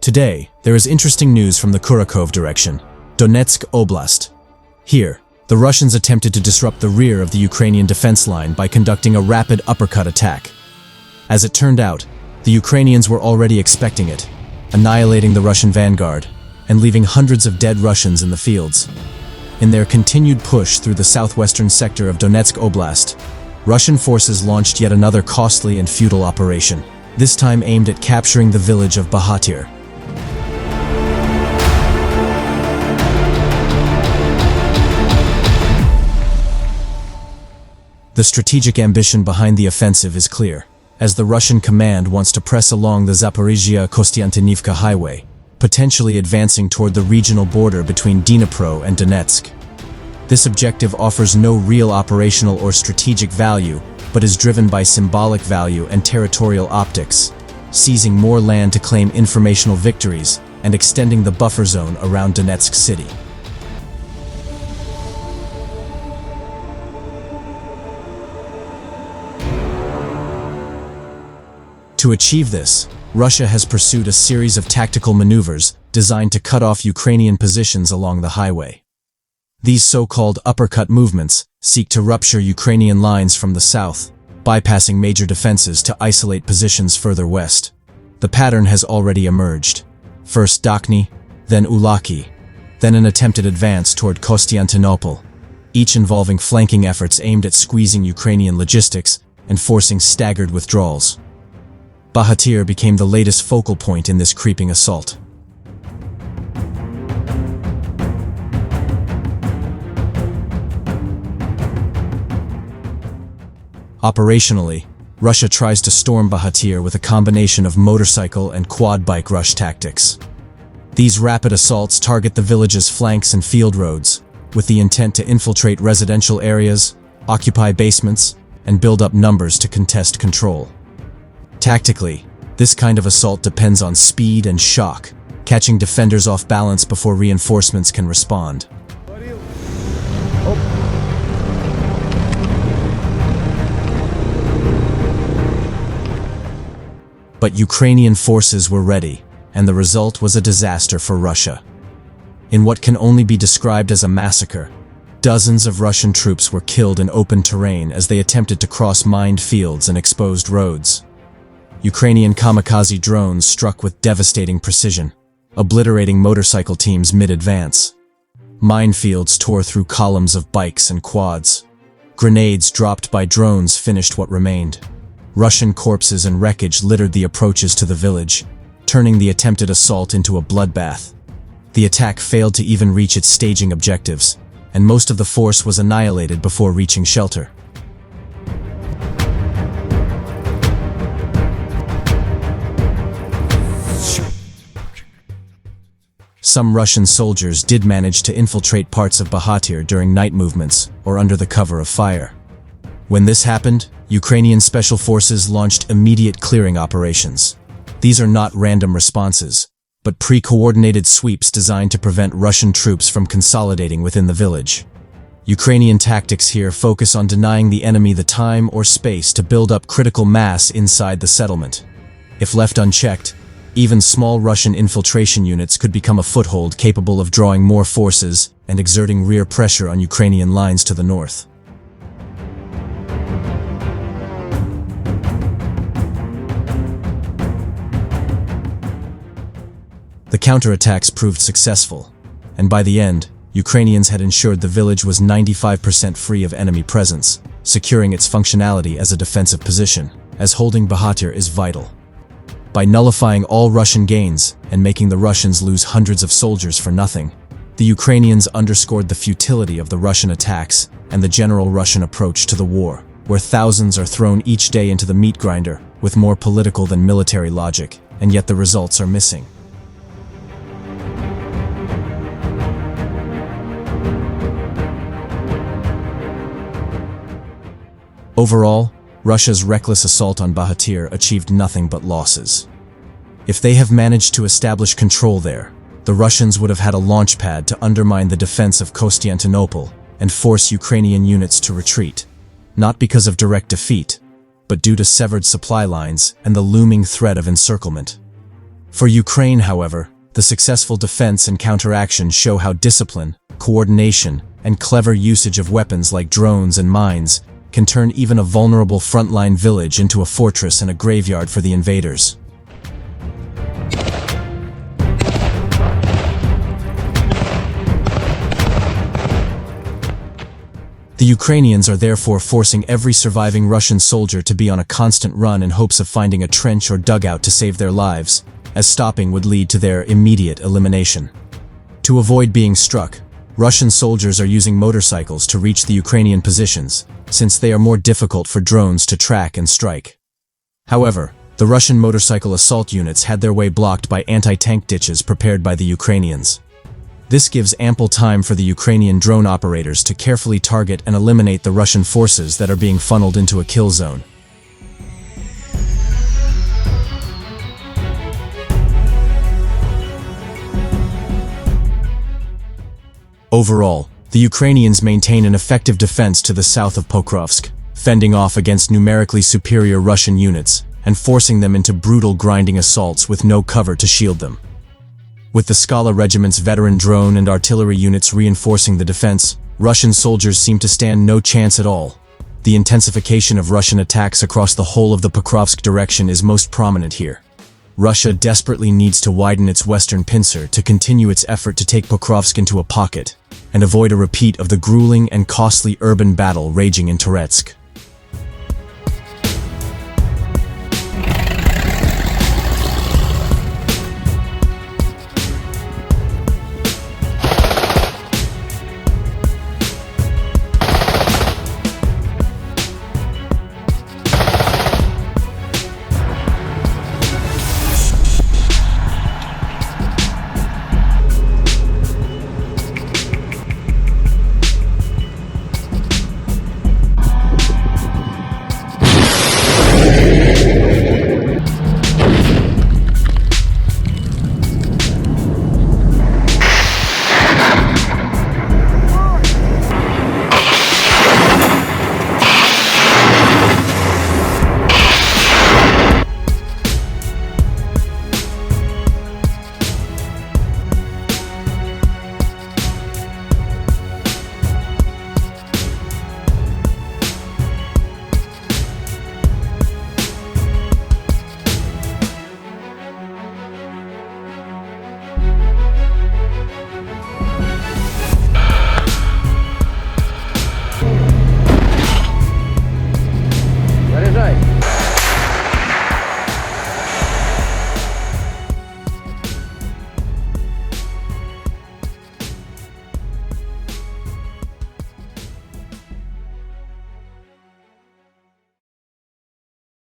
Today, there is interesting news from the Kurakhove direction, Donetsk Oblast. Here, the Russians attempted to disrupt the rear of the Ukrainian defense line by conducting a rapid uppercut attack. As it turned out, the Ukrainians were already expecting it, annihilating the Russian vanguard and leaving hundreds of dead Russians in the fields. In their continued push through the southwestern sector of Donetsk Oblast, Russian forces launched yet another costly and futile operation, this time aimed at capturing the village of Bahatir. The strategic ambition behind the offensive is clear, as the Russian command wants to press along the Zaporizhzhia-Kostiantynivka highway, potentially advancing toward the regional border between Dnipro and Donetsk. This objective offers no real operational or strategic value, but is driven by symbolic value and territorial optics, seizing more land to claim informational victories and extending the buffer zone around Donetsk city. To achieve this, Russia has pursued a series of tactical maneuvers designed to cut off Ukrainian positions along the highway. These so-called uppercut movements seek to rupture Ukrainian lines from the south, bypassing major defenses to isolate positions further west. The pattern has already emerged. First Dakhny, then Ulaki, then an attempted advance toward Kostiantinople, each involving flanking efforts aimed at squeezing Ukrainian logistics and forcing staggered withdrawals. Bahatir became the latest focal point in this creeping assault. Operationally, Russia tries to storm Bahatir with a combination of motorcycle and quad bike rush tactics. These rapid assaults target the village's flanks and field roads, with the intent to infiltrate residential areas, occupy basements, and build up numbers to contest control. Tactically, this kind of assault depends on speed and shock, catching defenders off balance before reinforcements can respond. But Ukrainian forces were ready, and the result was a disaster for Russia. In what can only be described as a massacre, dozens of Russian troops were killed in open terrain as they attempted to cross mined fields and exposed roads. Ukrainian kamikaze drones struck with devastating precision, obliterating motorcycle teams mid-advance. Minefields tore through columns of bikes and quads. Grenades dropped by drones finished what remained. Russian corpses and wreckage littered the approaches to the village, turning the attempted assault into a bloodbath. The attack failed to even reach its staging objectives, and most of the force was annihilated before reaching shelter. Some Russian soldiers did manage to infiltrate parts of Bahatir during night movements or under the cover of fire. When this happened, Ukrainian special forces launched immediate clearing operations. These are not random responses, but pre-coordinated sweeps designed to prevent Russian troops from consolidating within the village. Ukrainian tactics here focus on denying the enemy the time or space to build up critical mass inside the settlement. If left unchecked, even small Russian infiltration units could become a foothold capable of drawing more forces and exerting rear pressure on Ukrainian lines to the north. The counterattacks proved successful, and by the end, Ukrainians had ensured the village was 95% free of enemy presence, securing its functionality as a defensive position, as holding Bahatir is vital. By nullifying all Russian gains and making the Russians lose hundreds of soldiers for nothing, the Ukrainians underscored the futility of the Russian attacks and the general Russian approach to the war, where thousands are thrown each day into the meat grinder with more political than military logic, and yet the results are missing. Overall, Russia's reckless assault on Bahatir achieved nothing but losses. If they have managed to establish control there, the Russians would have had a launch pad to undermine the defense of Constantinople and force Ukrainian units to retreat, not because of direct defeat, but due to severed supply lines and the looming threat of encirclement. For Ukraine, however, the successful defense and counteraction show how discipline, coordination, and clever usage of weapons like drones and mines can turn even a vulnerable frontline village into a fortress and a graveyard for the invaders. The Ukrainians are therefore forcing every surviving Russian soldier to be on a constant run in hopes of finding a trench or dugout to save their lives, as stopping would lead to their immediate elimination. To avoid being struck, Russian soldiers are using motorcycles to reach the Ukrainian positions, since they are more difficult for drones to track and strike. However, the Russian motorcycle assault units had their way blocked by anti-tank ditches prepared by the Ukrainians. This gives ample time for the Ukrainian drone operators to carefully target and eliminate the Russian forces that are being funneled into a kill zone. Overall, the Ukrainians maintain an effective defense to the south of Pokrovsk, fending off against numerically superior Russian units and forcing them into brutal grinding assaults with no cover to shield them. With the Skala Regiment's veteran drone and artillery units reinforcing the defense, Russian soldiers seem to stand no chance at all. The intensification of Russian attacks across the whole of the Pokrovsk direction is most prominent here. Russia desperately needs to widen its western pincer to continue its effort to take Pokrovsk into a pocket and avoid a repeat of the grueling and costly urban battle raging in Toretsk.